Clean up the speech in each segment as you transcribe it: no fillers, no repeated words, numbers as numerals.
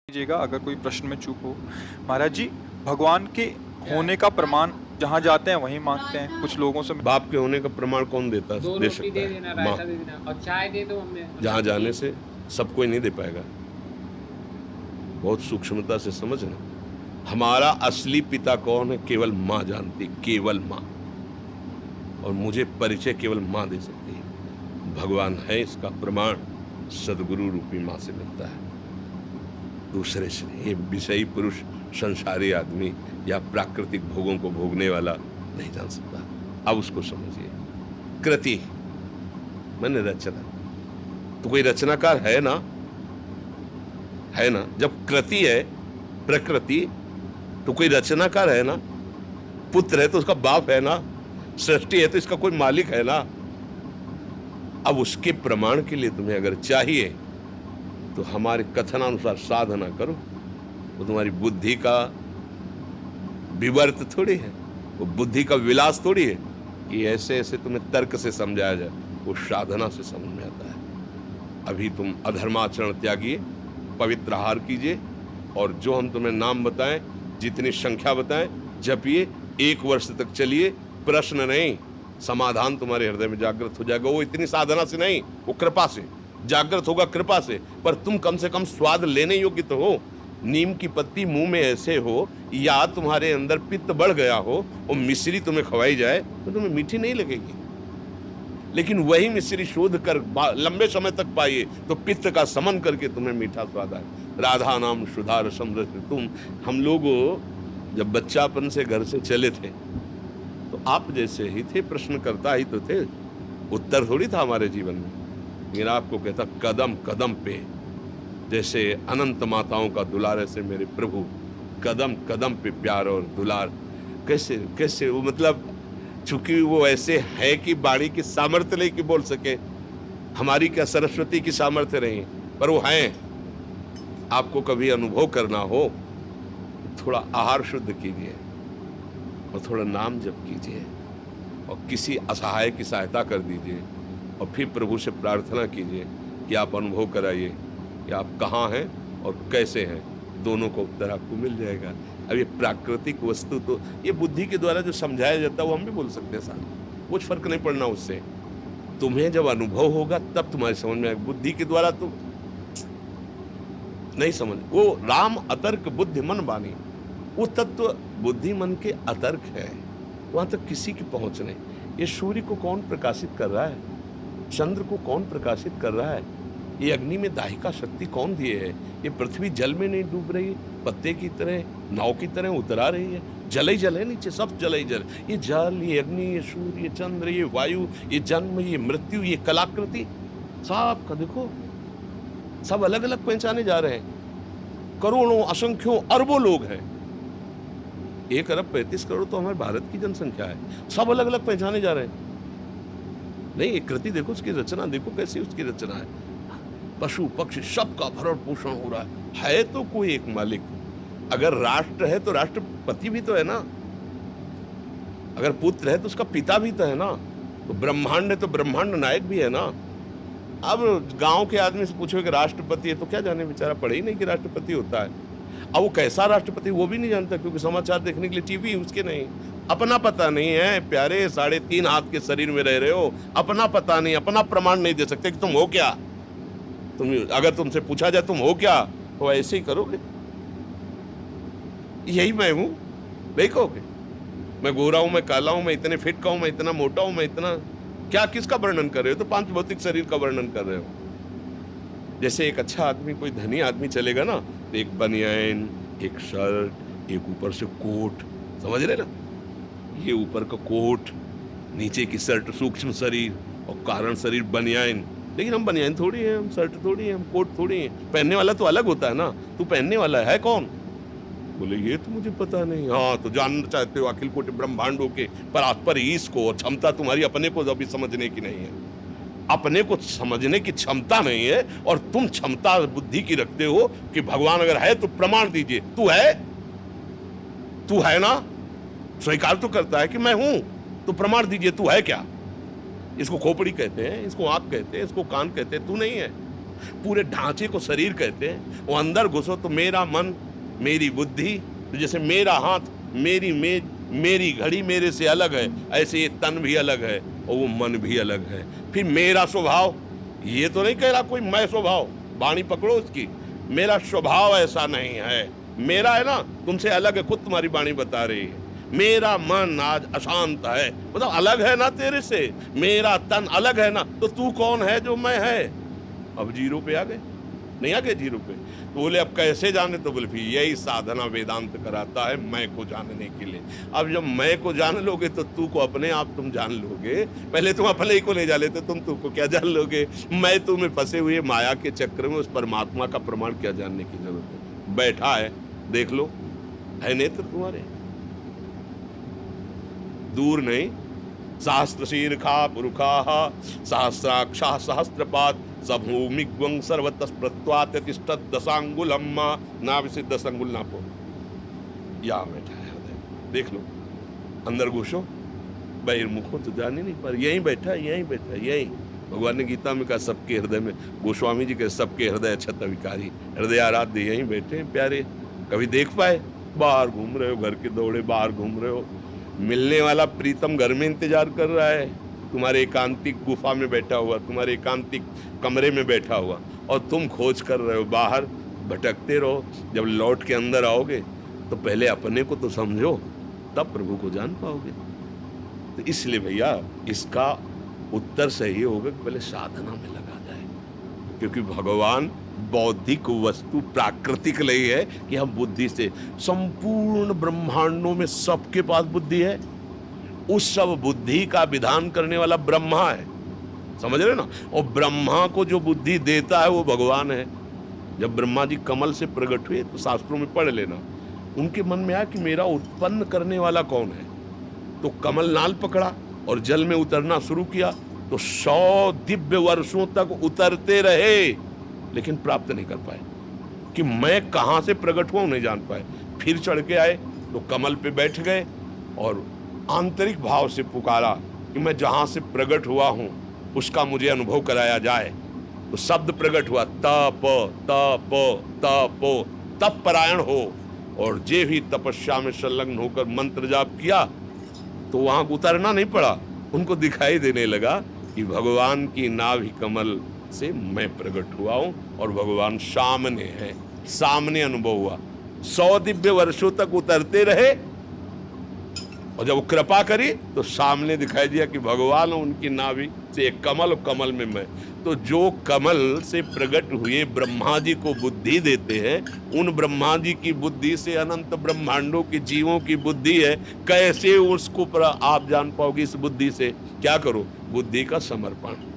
कीजिएगा अगर कोई प्रश्न में चूक हो। महाराज जी, भगवान के होने का प्रमाण जहाँ जाते हैं वहीं मांगते हैं। कुछ लोगों से बाप के होने का प्रमाण कौन दो दे रोटी सकता दे है? देना, माँ। रायता दे देना और चाय दे दो हमें। जहाँ जाने से सब कोई नहीं दे पाएगा। बहुत सूक्ष्मता से समझना। हमारा असली पिता कौन है केवल माँ जानती, केवल माँ। और मुझे परिचय केवल माँ दे सकती है। भगवान है इसका प्रमाण सदगुरु रूपी माँ से मिलता है, दूसरे से नहीं। ये विषयी पुरुष, संसारी आदमी या प्राकृतिक भोगों को भोगने वाला नहीं जान सकता। अब उसको समझिए। कृति माने रचना। तो कोई रचनाकार है ना, है ना। जब कृति है प्रकृति, तो कोई रचनाकार है ना। पुत्र है तो उसका बाप है ना, सृष्टि है तो इसका कोई मालिक है ना। अब उसके प्रमाण के लिए तुम्हें अगर चाहिए तो हमारे कथनानुसार साधना करो। वो तुम्हारी बुद्धि का विवर्त थोड़ी है, वो बुद्धि का विलास थोड़ी है कि ऐसे ऐसे तुम्हें तर्क से समझाया जाए। वो साधना से समझ में आता है। अभी तुम अधर्माचरण त्यागिए, पवित्र आहार कीजिए, और जो हम तुम्हें नाम बताएं, जितनी संख्या बताएं, जपिए। 1 वर्ष तक चलिए। प्रश्न नहीं, समाधान तुम्हारे हृदय में जागृत हो जाएगा। वो इतनी साधना से नहीं, वो कृपा से जागृत होगा, कृपा से। पर तुम कम से कम स्वाद लेने योग्य तो हो। नीम की पत्ती मुंह में ऐसे हो, या तुम्हारे अंदर पित्त बढ़ गया हो और मिश्री तुम्हें खवाई जाए तो तुम्हें मीठी नहीं लगेगी। लेकिन वही मिश्री शोध कर लंबे समय तक पाइए तो पित्त का समन करके तुम्हें मीठा स्वाद आए। राधा नाम सुधा रसम रस तुम। हम लोग जब बच्चापन से घर से चले थे तो आप जैसे ही थे, प्रश्न करता ही तो थे, उत्तर थोड़ी था हमारे जीवन में। मेरा आपको कहता कदम कदम पे, जैसे अनंत माताओं का दुलार ऐसे मेरे प्रभु, कदम कदम पे प्यार और दुलार। कैसे कैसे वो, मतलब चूंकि वो ऐसे है कि बाणी की सामर्थ्य नहीं कि बोल सके। हमारी क्या सरस्वती की सामर्थ्य नहीं, पर वो है। आपको कभी अनुभव करना हो, थोड़ा आहार शुद्ध कीजिए और थोड़ा नाम जप कीजिए और किसी असहाय की सहायता कर दीजिए, और फिर प्रभु से प्रार्थना कीजिए कि आप अनुभव कराइए कि आप कहाँ हैं और कैसे हैं। दोनों का उत्तर आपको मिल जाएगा। अब ये प्राकृतिक वस्तु तो ये बुद्धि के द्वारा जो समझाया जाता है वो हम भी बोल सकते हैं साहब, कुछ फर्क नहीं पड़ना उससे। तुम्हें जब अनुभव होगा तब तुम्हारी समझ में आएगा। बुद्धि के द्वारा तो नहीं समझ। वो राम अतर्क बुद्धि मन बानी, वो तत्व बुद्धि मन के अतर्क है, वहां तक किसी की पहुंच नहीं। ये सूर्य को कौन प्रकाशित कर रहा है, चंद्र को कौन प्रकाशित कर रहा है, ये अग्नि में दाहिका शक्ति कौन दिए है, ये पृथ्वी जल में नहीं डूब रही, पत्ते की तरह, नाव की तरह उतरा रही है। जल ही जल है नीचे, सब जल ही जल। ये जल, ये अग्नि, ये सूर्य, ये चंद्र, ये वायु, ये जन्म, ये मृत्यु, ये कलाकृति, सब का देखो, सब अलग अलग पहचाने जा रहे हैं। करोड़ों, असंख्यों, अरबों लोग हैं। 1 अरब 35 करोड़ तो हमारे भारत की जनसंख्या है। सब अलग अलग पहचाने जा रहे हैं। नहीं, एक कृति देखो, उसकी रचना देखो कैसी उसकी रचना है। पशु पक्षी सबका भरण पोषण हो रहा है तो कोई एक मालिक। अगर राष्ट्र है तो राष्ट्रपति भी तो है ना, अगर पुत्र है तो उसका पिता भी तो है ना, तो ब्रह्मांड है तो ब्रह्मांड नायक भी है ना। अब गांव के आदमी से पूछो कि राष्ट्रपति है तो क्या जाने, बेचारा पढ़े ही नहीं कि राष्ट्रपति होता है। अब वो कैसा राष्ट्रपति वो भी नहीं जानता, क्योंकि समाचार देखने के लिए टीवी उसके नहीं। अपना पता नहीं है प्यारे, 3.5 हाथ के शरीर में रह रहे हो, अपना पता नहीं, अपना प्रमाण नहीं दे सकते कि तुम हो क्या। तुम अगर तुमसे पूछा जाए तुम हो क्या, तो ऐसे ही करोगे, यही मैं हूं, नहीं कहोगे। मैं गोरा हूं, मैं काला हूं, मैं इतने फिट का हूं, मैं इतना मोटा हूं, मैं इतना क्या, किसका वर्णन कर रहे हो? तो 5 भौतिक शरीर का वर्णन कर रहे हो। जैसे एक अच्छा आदमी, कोई धनी आदमी चलेगा ना, तो एक बनियान, एक शर्ट, एक ऊपर से कोट, समझ रहे ना, ये ऊपर का कोट, नीचे की शर्ट, सूक्ष्म शरीर और कारण शरीर बनियान। लेकिन हम बनियान थोड़ी है, हम शर्ट थोड़ी है, हम कोट थोड़ी है। पहनने वाला तो अलग होता है ना। तू पहनने वाला है कौन? बोले ये तो मुझे पता नहीं। हाँ, तो जानना चाहते हो अखिल कोटि ब्रह्मांडों के पर ईश को, और क्षमता तुम्हारी अपने को अभी समझने की नहीं है। अपने को समझने की क्षमता नहीं है, और तुम क्षमता बुद्धि की रखते हो कि भगवान अगर है तो प्रमाण दीजिए। तू है, तू है ना, स्वीकार तो करता है कि मैं हूं, तो प्रमाण दीजिए, तू है क्या। इसको खोपड़ी कहते हैं, इसको आंख कहते हैं, इसको कान कहते हैं, तू नहीं है। पूरे ढांचे को शरीर कहते हैं। वो अंदर घुसो तो मेरा मन, मेरी बुद्धि, तो जैसे मेरा हाथ, मेरी मेज, मेरी घड़ी मेरे से अलग है, ऐसे ये तन भी अलग है और वो मन भी अलग है। फिर मेरा स्वभाव, ये तो नहीं कह रहा कोई मैं स्वभाव, वाणी पकड़ो उसकी, मेरा स्वभाव ऐसा नहीं है, मेरा है ना तुमसे अलग है, खुद तुम्हारी वाणी बता रही है। मेरा मन आज अशांत है, मतलब अलग है ना तेरे से, मेरा तन अलग है ना, तो तू कौन है जो मैं है। अब जीरो पे आ गए, नहीं आ गए जीरो पे। तो बोले अब कैसे जाने, तो बोले फिर यही साधना वेदांत कराता है मैं को जानने के लिए। अब जब मैं को जान लोगे तो तू को अपने आप तुम जान लोगे। पहले तुम अपने ही को नहीं जान लेते, तुम तू को क्या जान लोगे। मैं तुम्हें फंसे हुए माया के चक्र में उस परमात्मा का प्रमाण क्या जानने की जरूरत है। बैठा है, देख लो, है नेत्र तुम्हारे, दूर नहीं। सहस्त्र शीर्षा पुरुखा सहस्राक्षा सहस्त्रपाद सभूमिग्वं सर्वतः प्रत्वात्यतिष्ठत् दशांगुलम ना विसिद्ध दशांगुल नापो। यहाँ बैठा है हृदय, देख लो, अंदर घुसो, बहिर्मुखो तो जान ही नहीं पर यहीं बैठा है, यहीं बैठा है, यहीं। भगवान ने गीता में कहा सबके हृदय में, गोस्वामी जी के सबके हृदय छत विकारी, हृदय आराध्य यहीं बैठे हैं प्यारे। कभी देख पाए, बाहर घूम रहे हो, घर के दौड़े बाहर घूम रहे हो, मिलने वाला प्रीतम घर में इंतजार कर रहा है, तुम्हारे एकांतिक गुफा में बैठा हुआ, तुम्हारे एकांतिक कमरे में बैठा हुआ, और तुम खोज कर रहे हो, बाहर भटकते रहो। जब लौट के अंदर आओगे तो पहले अपने को तो समझो, तब प्रभु को जान पाओगे। तो इसलिए भैया इसका उत्तर सही होगा कि पहले साधना में लगा जाए, क्योंकि भगवान बौद्धिक वस्तु प्राकृतिक नहीं है कि हम बुद्धि से, संपूर्ण ब्रह्मांडों में सबके पास बुद्धि है, उस सब बुद्धि का विधान करने वाला ब्रह्मा है, समझ रहे ना। और ब्रह्मा को जो बुद्धि देता है वो भगवान है। जब ब्रह्मा जी कमल से प्रकट हुए तो शास्त्रों में पढ़ लेना, उनके मन में आया कि मेरा उत्पन्न करने वाला कौन है, तो कमल नाल पकड़ा और जल में उतरना शुरू किया। तो 100 दिव्य वर्षों तक उतरते रहे लेकिन प्राप्त नहीं कर पाए कि मैं कहां से प्रकट हुआ, नहीं जान पाए। फिर चढ़ के आए तो कमल पे बैठ गए और आंतरिक भाव से पुकारा कि मैं जहां से प्रकट हुआ हूं उसका मुझे अनुभव कराया जाए। तो शब्द प्रकट हुआ, तप तप तप, तप परायण हो। और जे भी तपस्या में संलग्न होकर मंत्र जाप किया तो वहां उतरना नहीं पड़ा, उनको दिखाई देने लगा कि भगवान की नाभि कमल से मैं प्रकट हुआ हूं और भगवान सामने है, सामने अनुभव हुआ। 100 दिव्य वर्षों तक उतरते रहे और जब वो कृपा करी तो सामने दिखाई दिया कि भगवान उनकी नाभि से एक कमल और कमल में मैं। तो जो कमल से प्रकट हुए ब्रह्मा जी को बुद्धि देते हैं, उन ब्रह्मा जी की बुद्धि से अनंत ब्रह्मांडों के जीवों की बुद्धि है, कैसे उसको आप जान पाओगे। इस बुद्धि से क्या करो, बुद्धि का समर्पण।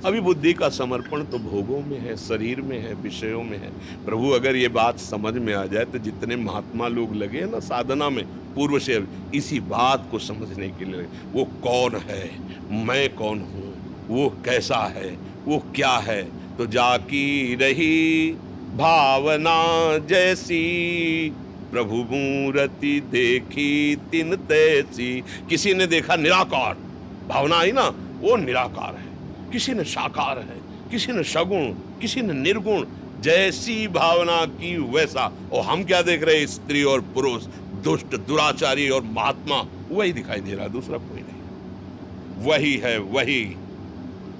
अभी बुद्धि का समर्पण तो भोगों में है, शरीर में है, विषयों में है। प्रभु अगर ये बात समझ में आ जाए तो जितने महात्मा लोग लगे ना साधना में पूर्व से, इसी बात को समझने के लिए, वो कौन है, मैं कौन हूँ, वो कैसा है, वो क्या है। तो जाकी रही भावना जैसी, प्रभु मूर्ति देखी तिन तैसी। किसी ने देखा निराकार, भावना आई ना, वो निराकार है। किसी ने साकार है, किसी ने सगुण, किसी ने निर्गुण, जैसी भावना की वैसा। और हम क्या देख रहे हैं, स्त्री और पुरुष, दुष्ट दुराचारी और महात्मा, वही दिखाई दे रहा है, दूसरा कोई नहीं। वही है, वही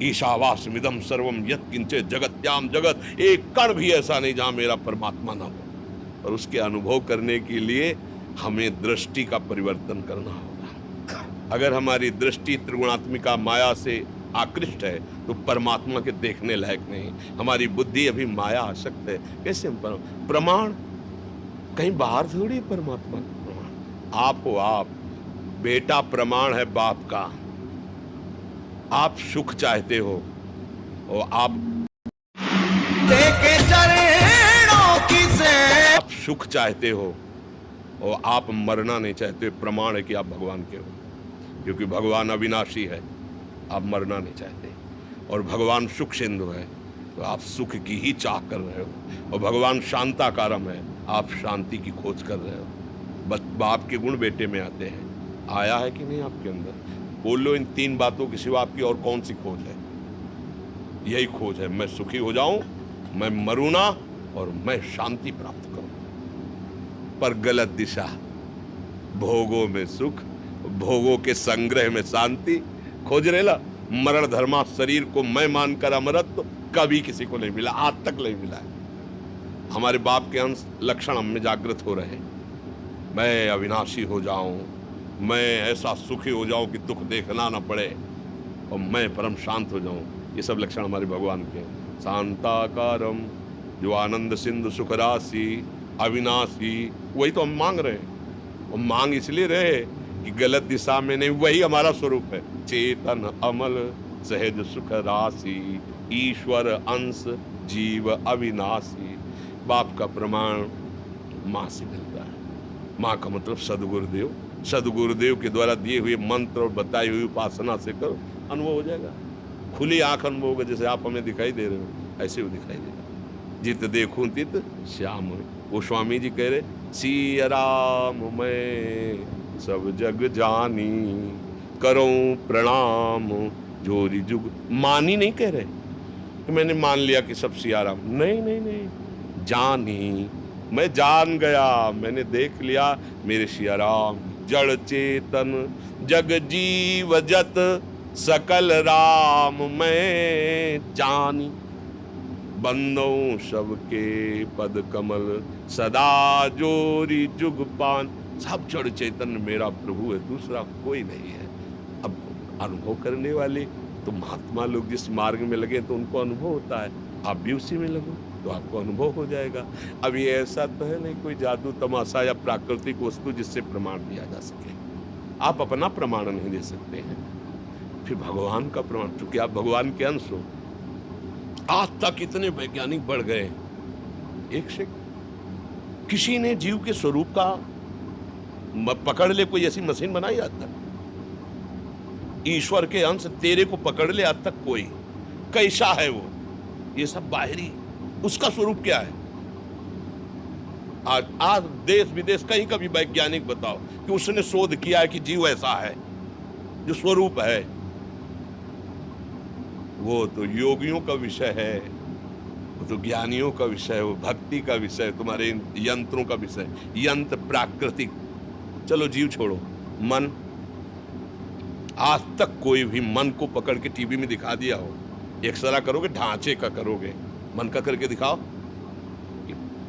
ईशावास्यमिदं सर्वम यत्किंचित जगत्याम जगत। एक कण भी ऐसा नहीं जहां मेरा परमात्मा ना हो। और उसके अनुभव करने के लिए हमें दृष्टि का परिवर्तन करना होगा। अगर हमारी दृष्टि त्रिगुणात्मिका माया से आकृष्ट है तो परमात्मा के देखने लायक नहीं। हमारी बुद्धि अभी माया आसक्त है। कैसे प्रमाण कहीं बाहर थोड़ी परमात्मा का प्रमाण। आप हो, आप बेटा प्रमाण है बाप का। आप सुख चाहते हो और आप सुख चाहते हो और आप मरना नहीं चाहते, प्रमाण है कि आप भगवान के हो। क्योंकि भगवान अविनाशी है, आप मरना नहीं चाहते। और भगवान सुख सिंधु है, तो आप सुख की ही चाह कर रहे हो। और भगवान शांताकारम है, आप शांति की खोज कर रहे हो। बस बाप के गुण बेटे में आते हैं। आया है कि नहीं आपके अंदर? बोलो इन 3 बातों के सिवा आपकी और कौन सी खोज है? यही खोज है, मैं सुखी हो जाऊं, मैं मरूं ना और मैं शांति प्राप्त करूं। पर गलत दिशा, भोगों में सुख, भोगों के संग्रह में शांति खोज रेला। मरण धर्मा शरीर को मैं मानकर अमरत्व कभी किसी को नहीं मिला, आज तक नहीं मिला है। हमारे बाप के अंश लक्षण हम में जागृत हो रहे हैं। मैं अविनाशी हो जाऊं, मैं ऐसा सुखी हो जाऊं कि दुख देखना ना पड़े, और मैं परम शांत हो जाऊं। ये सब लक्षण हमारे भगवान के हैं। शांताकारम, जो आनंद सिंधु सुख राशि, अविनाशी, वही तो हम मांग रहे हैं। और मांग इसलिए रहे कि गलत दिशा में नहीं, वही हमारा स्वरूप है। चेतन अमल सहज सुख राशि, ईश्वर अंश जीव अविनाशी। बाप का प्रमाण माँ से मिलता है। माँ का मतलब सदगुरुदेव, सदगुरुदेव के द्वारा दिए हुए मंत्र और बताई हुई उपासना से करो, अनुभव हो जाएगा। खुली आंख अनुभव होगा, जैसे आप हमें दिखाई दे रहे हो ऐसे वो दिखाई देगा। जित देखूं तित श्याम। वो स्वामी जी कह रहे, सिया राम मैं सब जग जानी, करूं प्रणाम जोरी जुग। मानी नहीं कह रहे कि मैंने मान लिया कि सब सिया राम, नहीं नहीं नहीं, जानी, मैं जान गया, मैंने देख लिया मेरे सिया राम। जड़ चेतन जग जीव जत सकल राम मैं जानी, बंदों सबके पद कमल सदा जोरी जुग पान। सब जड़ चेतन मेरा प्रभु है, दूसरा कोई नहीं है। अब अनुभव करने वाले तो महात्मा लोग जिस मार्ग में लगे तो उनको अनुभव होता है। आप भी उसी में लगो तो आपको अनुभव हो जाएगा। अब ये ऐसा तो है नहीं कोई जादू तमाशा या प्राकृतिक वस्तु जिससे प्रमाण दिया जा सके। आप अपना प्रमाण नहीं दे सकते हैं, फिर भगवान का प्रमाण, क्योंकि आप भगवान के अंश हो। आज तक इतने वैज्ञानिक बढ़ गए, एक से किसी ने जीव के स्वरूप का पकड़ ले कोई ऐसी मशीन बनाई आज तक? ईश्वर के अंश तेरे को पकड़ ले आज तक कोई? कैसा है वो? ये सब बाहरी, उसका स्वरूप क्या है? आज देश विदेश कहीं का भी वैज्ञानिक बताओ कि उसने शोध किया है कि जीव ऐसा है जो स्वरूप है। वो तो योगियों का विषय है, वो तो ज्ञानियों का विषय है, वो भक्ति का विषय है, तुम्हारे यंत्रों का विषय। यंत्र प्राकृतिक, चलो जीव छोड़ो, मन। आज तक कोई भी मन को पकड़ के टीवी में दिखा दिया हो? एक्सरा करोगे, ढांचे का करोगे, मन का करके दिखाओ।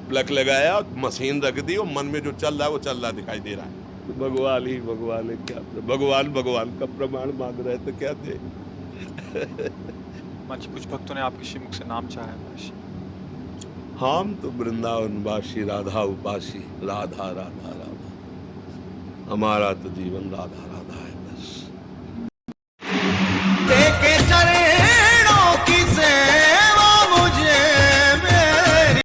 प्लग लगाया, मशीन रख दी और मन में जो चल रहा है वो चल रहा दिखाई दे रहा है। तो भगवान ही भगवान है, क्या भगवान का प्रमाण मांग रहे तो क्या दे? माची, कुछ भक्तों ने आपके श्रीमुख से नाम चाहा है माची। हम तो वृंदावनवासी, राधा उपासी, राधा राधा राधा, हमारा तो जीवन राधा राधा है।